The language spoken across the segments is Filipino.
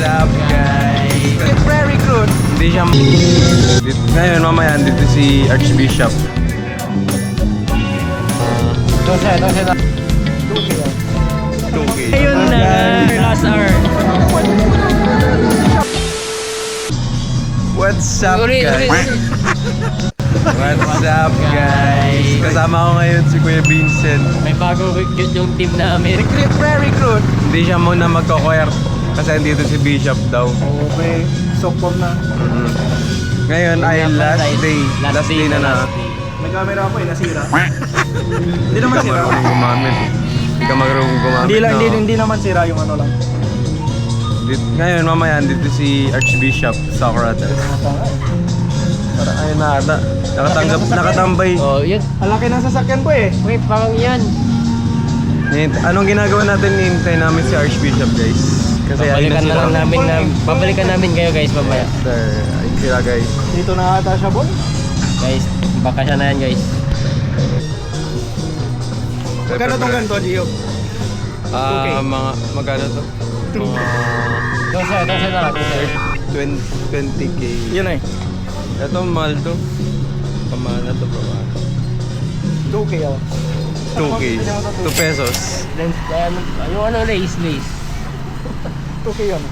up, guys? Siyempre, recruit. Hindi siya... Ngayon, mamaya, dito si Archbishop. Doon siya na. 2K. Ayun na, last hour. What's up, Uri. guys? What's up, guys? Kasama ko ngayon si Kuya Vincent. May bago recruit yung team namin. Recruit. Hindi siya muna magko-choir kasi andito si Bishop daw. Okay, softball na. Ngayon ay last day. Last day na na. May camera ako nasira. Hindi naman Hindi ka sira. marunong gumamit. Hindi ka marunong gumamit. Hindi naman sira yung ano lang. Ngayon, mamaya, dito si Archbishop Socrates. Para ayun na ata. Nakatambay. Oh, yun. Ang laki ng sasakyan ko eh. Wait, parang yan. Anong ginagawa natin? Hintay namin si Archbishop, guys. Kasi ayun na Babalikan na sila. lang namin na, babalikan namin kayo guys mamaya. Sir, ayun sila, guys. Dito na ata siya, boy. Guys, baka siya na yan guys. Magkano tong ganito, Gio? Okay. Magkano to? Doon siya na lang. 20k. Yun eh. Ito, mahal to. Pamana to, pamana. 2K ako. 2k. 2 pesos. Yung ano, lace. 2K yun.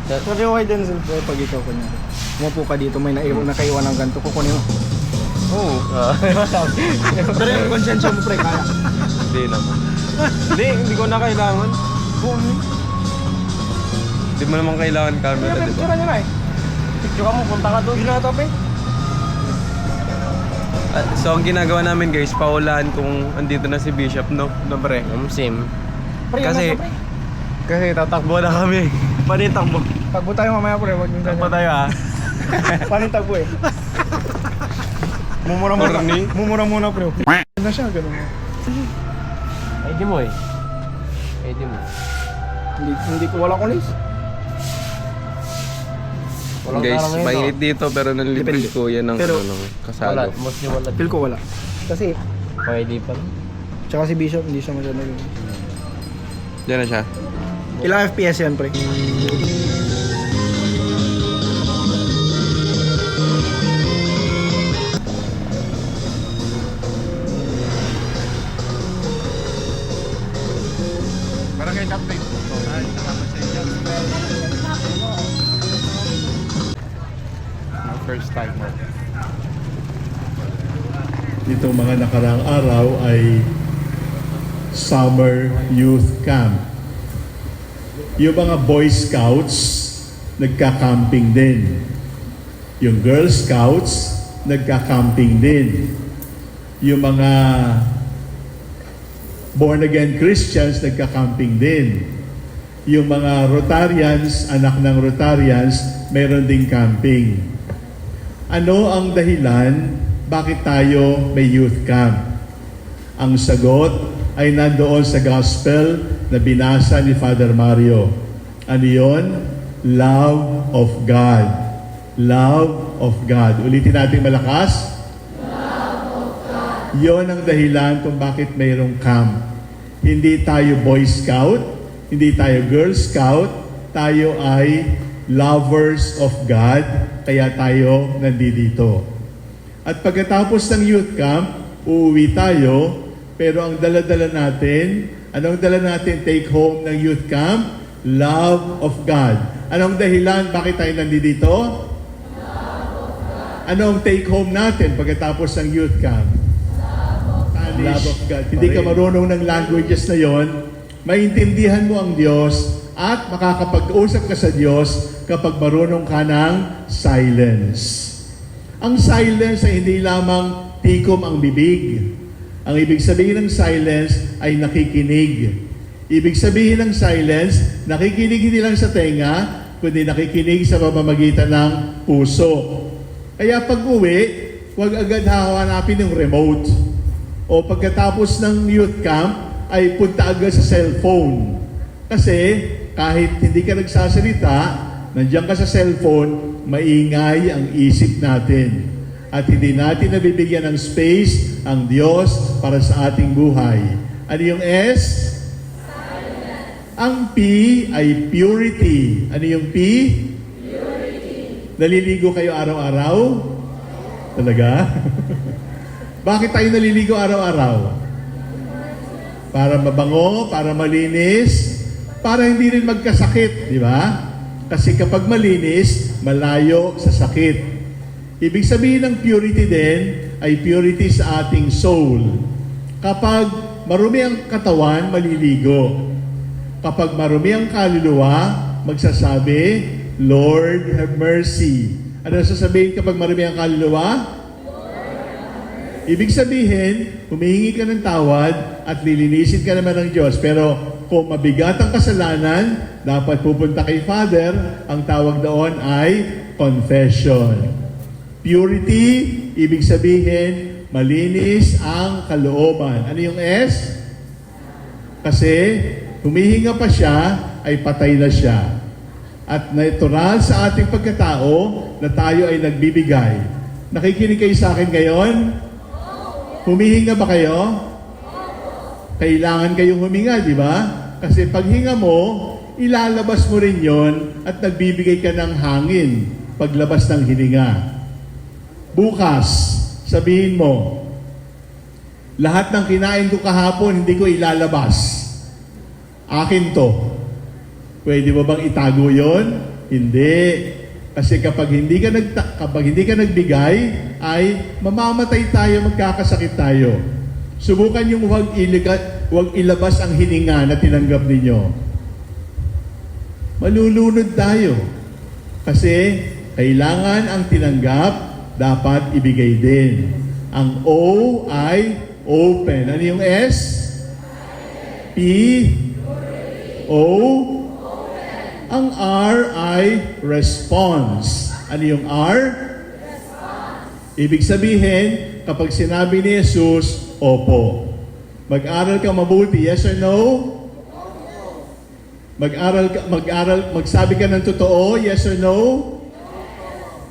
Sabi ko kay Denzel, pag ikaw ko niya. Umupo ka dito, may nakaiwan ng ganito, kukunin mo. Oo. Pero yung konsensya mo, pre, kaya. Hindi naman. Hindi ko na kailangan. Hindi mo naman kailangan camera, di ba? Picture niya na eh. Picture mo, punta ka doon. Yun na ito, pre. So, ang ginagawa namin, guys, paulaan kung andito na si Bishop, no? No, pre? Sim. Pre, Kasi- yun na ito, pre. Kasi tatakbo na kami. Paano yung takbo? Tagbo tayo mamaya, pre. Wag yung Takbo ganyan. tayo, ha? Paano yung tagbo eh? Mumura-mura. Corny. Mumura-mura, pre. Na siya, ganun mo. Pwede mo eh. Pwede mo. Hindi ko wala ko lace. Walang Guys, karang ngayon, mainit dito pero nalibre Depende. ko yan ng, Pero- ng Wala, kasalo. mostly wala. Feel ko wala. Kasi, Pwede pa lang. tsaka si Bishop, hindi siya masyado yun. Diyan na siya. Ilang FPS yan, pre? Barangay Captain. First time mo. Itong mga nakaraang araw ay Summer Youth Camp. Yung mga Boy Scouts, nagka-camping din. Yung Girl Scouts, nagka-camping din. Yung mga born-again Christians, nagka-camping din. Yung mga Rotarians, anak ng Rotarians, mayroon ding camping. Ano ang dahilan bakit tayo may youth camp? Ang sagot ay nandoon sa gospel na binasa ni Father Mario. Ano yun? Love of God. Love of God. Ulitin natin malakas. Love of God. Yun ang dahilan kung bakit mayroong camp. Hindi tayo Boy Scout, hindi tayo Girl Scout, tayo ay lovers of God, kaya tayo nandito. At pagkatapos ng youth camp, uuwi tayo, pero ang dala-dala natin, anong dala natin take home ng youth camp? Love of God. Anong dahilan bakit tayo nandito? Love of God. Anong take home natin pagkatapos ng youth camp? Love of God. Hindi ka marunong ng languages na yon, maintindihan mo ang Diyos at makakapag-usap ka sa Diyos kapag marunong ka ng silence. Ang silence ay hindi lamang tikom ang bibig. Ang ibig sabihin ng silence ay nakikinig. Ibig sabihin ng silence, nakikinig hindi lang sa tenga, kundi nakikinig sa pamamagitan ng puso. Kaya pag-uwi, huwag agad hahanapin yung remote. O pagkatapos ng youth camp, ay punta agad sa cellphone. Kasi kahit hindi ka nagsasalita, nandiyan ka sa cellphone, maingay ang isip natin. At hindi natin nabibigyan ng space ang Diyos para sa ating buhay. Ano yung S? Silence. Ang P ay purity. Ano yung P? Purity. Naliligo kayo araw-araw? Talaga? Bakit tayo naliligo araw-araw? Para mabango, para malinis, para hindi rin magkasakit, di ba? Kasi kapag malinis, malayo sa sakit. Ibig sabihin ng purity din ay purity sa ating soul. Kapag marumi ang katawan, maliligo. Kapag marumi ang kaluluwa, magsasabi, Lord, have mercy. Ano sasabihin kapag marumi ang kaluluwa? Ibig sabihin, humihingi ka ng tawad at lilinisin ka naman ng Diyos. Pero kung mabigat ang kasalanan, dapat pupunta kay Father. Ang tawag doon ay confession. Purity, ibig sabihin, malinis ang kalooban. Ano yung S? Kasi humihinga pa siya, ay patay na siya. At natural sa ating pagkatao na tayo ay nagbibigay. Nakikinig kayo sa akin ngayon? Humihinga ba kayo? Kailangan kayong huminga, di ba? Kasi paghinga mo, ilalabas mo rin yon at nagbibigay ka ng hangin paglabas ng hininga. Bukas, sabihin mo, lahat ng kinain ko kahapon, hindi ko ilalabas. Akin to. Pwede mo bang itago yon? Hindi. Kasi kapag hindi ka nagbigay, ay mamamatay tayo, magkakasakit tayo. Subukan yung huwag ilabas ang hininga na tinanggap ninyo. Malulunod tayo. Kasi kailangan ang tinanggap, dapat ibigay din. Ang O ay open. Ano yung S? P? O? Ang R ay response. Ano yung R? Response. Ibig sabihin, kapag sinabi ni Jesus, opo. Mag-aral ka mabuti, yes or no? Opo. Magsabi ka ng totoo, yes or no? Opo.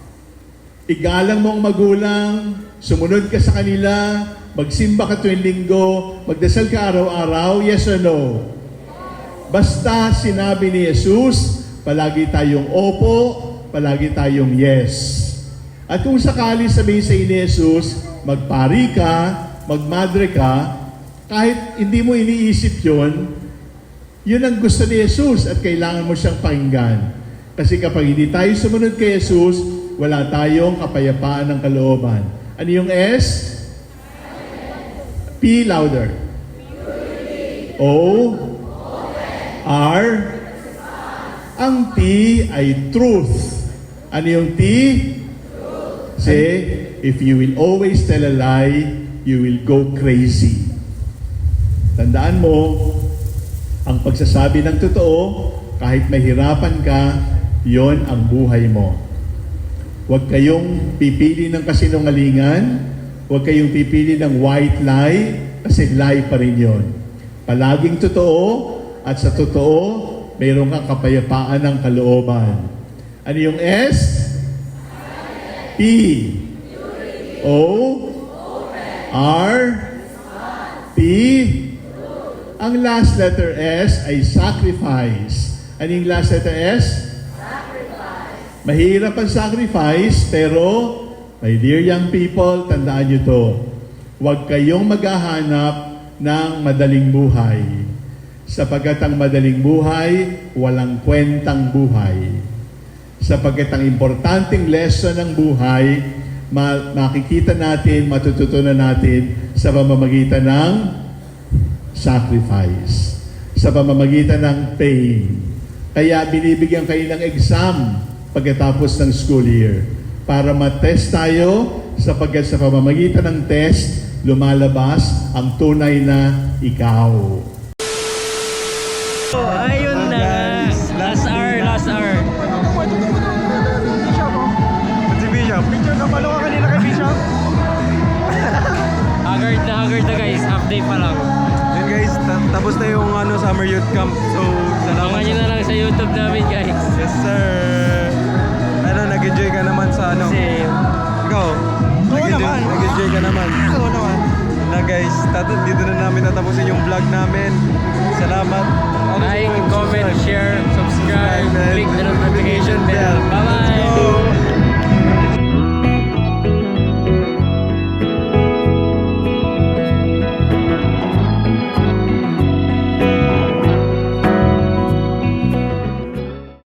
Igalang mo ang magulang, sumunod ka sa kanila, magsimba ka tuwing linggo, magdasal ka araw-araw, yes or no? Basta sinabi ni Jesus, palagi tayong opo, palagi tayong yes. At kung sakali sabihin sa ni Jesus, magpari ka, magmadre ka, kahit hindi mo iniisip yun ang gusto ni Jesus at kailangan mo siyang pakinggan. Kasi kapag hindi tayo sumunod kay Jesus, wala tayong kapayapaan ng kalooban. Ano yung S? P louder. O? R? Ang T ay truth. Ano yung T? Truth. Say, if you will always tell a lie, you will go crazy. Tandaan mo, ang pagsasabi ng totoo, kahit mahirapan ka, yon ang buhay mo. Huwag kayong pipili ng kasinungalingan, huwag kayong pipili ng white lie, kasi lie pa rin yon. Palaging totoo, at sa totoo, mayroon kang kapayapaan ng kalooban. Ano yung S? P. O. R. P. Ang last letter S ay sacrifice. Ano yung last letter S? Sacrifice. Mahirap ang sacrifice, pero, my dear young people, tandaan nyo to. Huwag kayong maghahanap ng madaling buhay. Sapagkat ang madaling buhay, walang kwentang buhay. Sapagkat ang importanteng lesson ng buhay, makikita natin, matututunan natin sa pamamagitan ng sacrifice. Sa pamamagitan ng pain. Kaya binibigyan kayo ng exam pagkatapos ng school year. Para matest tayo, sapagkat sa pamamagitan ng test, lumalabas ang tunay na ikaw. Ayun na. Last hour. Si Bishop. Picture ka pala kanina kay Bishop? Haggard na guys. Update pa lang. Yun guys, tapos na yung summer youth camp. So, salamat. Abangan nyo na lang sa YouTube namin guys. Yes sir. Nag-enjoy ka naman sa Same. Ikaw? naman. Nag-enjoy ka naman. Oo naman. Na guys, dito na namin tatapusin yung vlog namin. Salamat. Like, comment, share, subscribe, click the notification bell. Bye-bye!